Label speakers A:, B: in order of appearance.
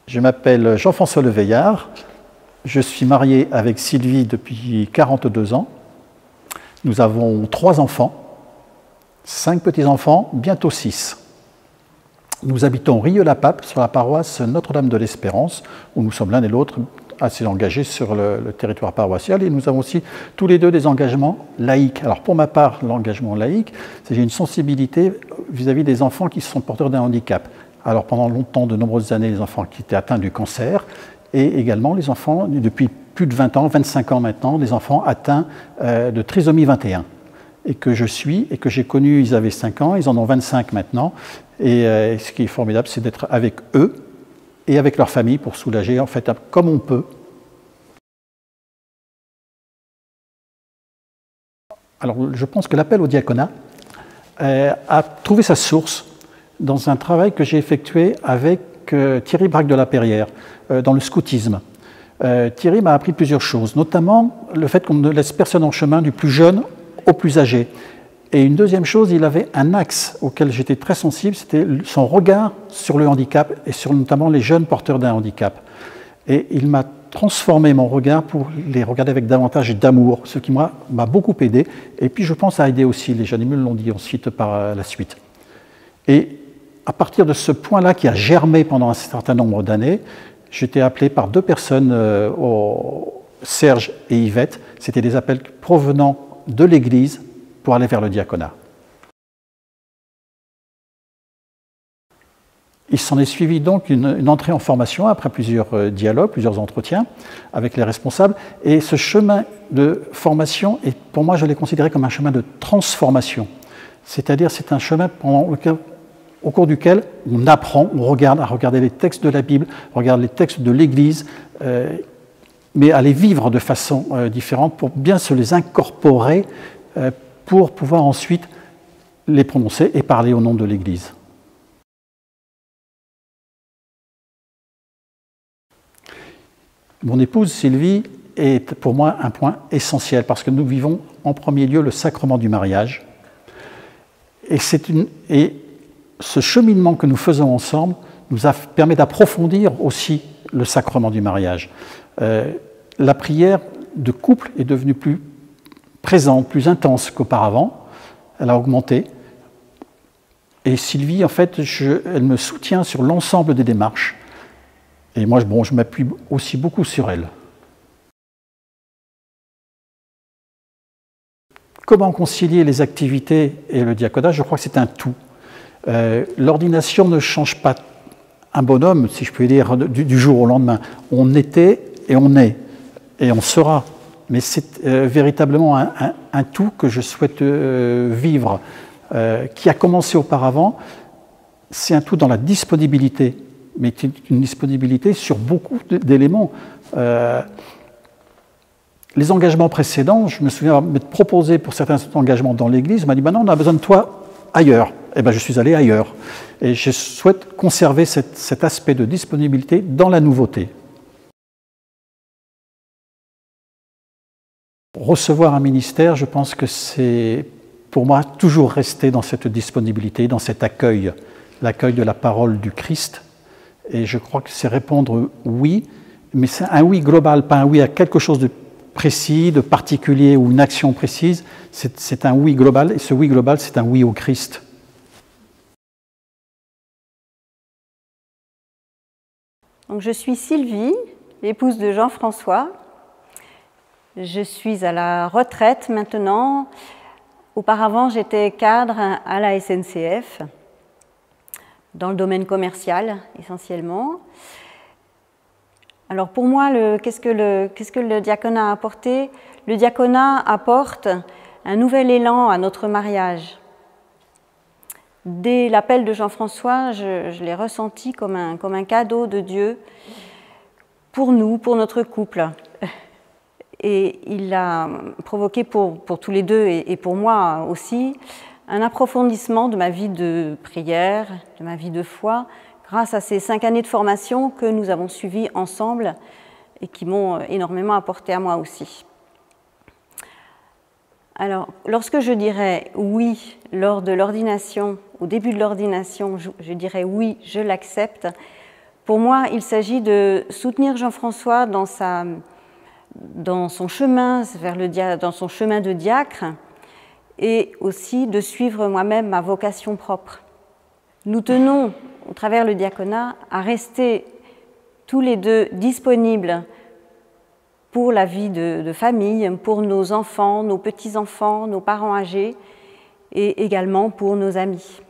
A: Je m'appelle Jean-François Leveillard. Je suis marié avec Sylvie depuis 42 ans. Nous avons 3 enfants, 5 petits-enfants, bientôt 6. Nous habitons Rieux-la-Pape, sur la paroisse Notre-Dame de l'Espérance, où nous sommes l'un et l'autre assez engagés sur le territoire paroissial. Et nous avons aussi tous les deux des engagements laïques. Alors pour ma part, l'engagement laïque, c'est que j'ai une sensibilité vis-à-vis des enfants qui sont porteurs d'un handicap. Alors pendant longtemps, de nombreuses années, les enfants qui étaient atteints du cancer, et également les enfants, depuis plus de 20 ans, 25 ans maintenant, des enfants atteints de trisomie 21. Et que je suis, et que j'ai connu, ils avaient 5 ans, ils en ont 25 maintenant. Et ce qui est formidable, c'est d'être avec eux et avec leur famille pour soulager, en fait, comme on peut. Alors, je pense que l'appel au diaconat a trouvé sa source dans un travail que j'ai effectué avec Thierry Braque de la Perrière, dans le scoutisme. Thierry m'a appris plusieurs choses, notamment le fait qu'on ne laisse personne en chemin, du plus jeune au plus âgé. Et une deuxième chose, il avait un axe auquel j'étais très sensible, c'était son regard sur le handicap et sur notamment les jeunes porteurs d'un handicap. Et il m'a transformé mon regard pour les regarder avec davantage d'amour, ce qui m'a beaucoup aidé. Et puis je pense à aider aussi les jeunes, ils me l'ont dit ensuite par la suite. Et à partir de ce point-là qui a germé pendant un certain nombre d'années, j'étais appelé par 2 personnes, Serge et Yvette. C'était des appels provenant de l'Église pour aller vers le diaconat. Il s'en est suivi donc une entrée en formation après plusieurs dialogues, plusieurs entretiens avec les responsables. Et ce chemin de formation, pour moi, je l'ai considéré comme un chemin de transformation. C'est-à-dire, c'est un chemin au cours duquel on apprend, on regarde à regarder les textes de la Bible, on regarde les textes de l'Église, mais à les vivre de façon différente pour bien se les incorporer pour pouvoir ensuite les prononcer et parler au nom de l'Église. Mon épouse Sylvie est pour moi un point essentiel parce que nous vivons en premier lieu le sacrement du mariage. Et ce cheminement que nous faisons ensemble nous permet d'approfondir aussi le sacrement du mariage. La prière de couple est devenue plus présente, plus intense qu'auparavant. Elle a augmenté. Et Sylvie, en fait, elle me soutient sur l'ensemble des démarches. Et moi, je m'appuie aussi beaucoup sur elle. Comment concilier les activités et le diaconat? Je crois que c'est un tout. L'ordination ne change pas un bonhomme, si je puis dire, du jour au lendemain. On était et on est, et on sera. Mais c'est véritablement un tout que je souhaite vivre, qui a commencé auparavant. C'est un tout dans la disponibilité, mais une disponibilité sur beaucoup d'éléments. Les engagements précédents, je me souviens m'être proposé pour certains engagements dans l'Église, on m'a dit « non, on a besoin de toi ailleurs ». Eh bien, je suis allé ailleurs. Et je souhaite conserver cet aspect de disponibilité dans la nouveauté. Recevoir un ministère, je pense que c'est, pour moi, toujours rester dans cette disponibilité, dans cet accueil, l'accueil de la parole du Christ. Et je crois que c'est répondre oui, mais c'est un oui global, pas un oui à quelque chose de précis, de particulier ou une action précise. C'est un oui global, et ce oui global, c'est un oui au Christ.
B: Donc, je suis Sylvie, l'épouse de Jean-François. Je suis à la retraite maintenant. Auparavant, j'étais cadre à la SNCF, dans le domaine commercial essentiellement. Alors pour moi, qu'est-ce que le diaconat a apporté? Le diaconat apporte un nouvel élan à notre mariage. Dès l'appel de Jean-François, je l'ai ressenti comme un cadeau de Dieu pour nous, pour notre couple. Et il a provoqué pour tous les deux et pour moi aussi un approfondissement de ma vie de prière, de ma vie de foi, grâce à ces 5 années de formation que nous avons suivies ensemble et qui m'ont énormément apporté à moi aussi. Alors, lorsque je dirais oui lors de l'ordination, au début de l'ordination, je dirais oui, je l'accepte, Pour moi, il s'agit de soutenir Jean-François dans son chemin dans son chemin de diacre, et aussi de suivre moi-même ma vocation propre. Nous tenons, au travers le diaconat, à rester tous les deux disponibles pour la vie de famille, pour nos enfants, nos petits-enfants, nos parents âgés, et également pour nos amis.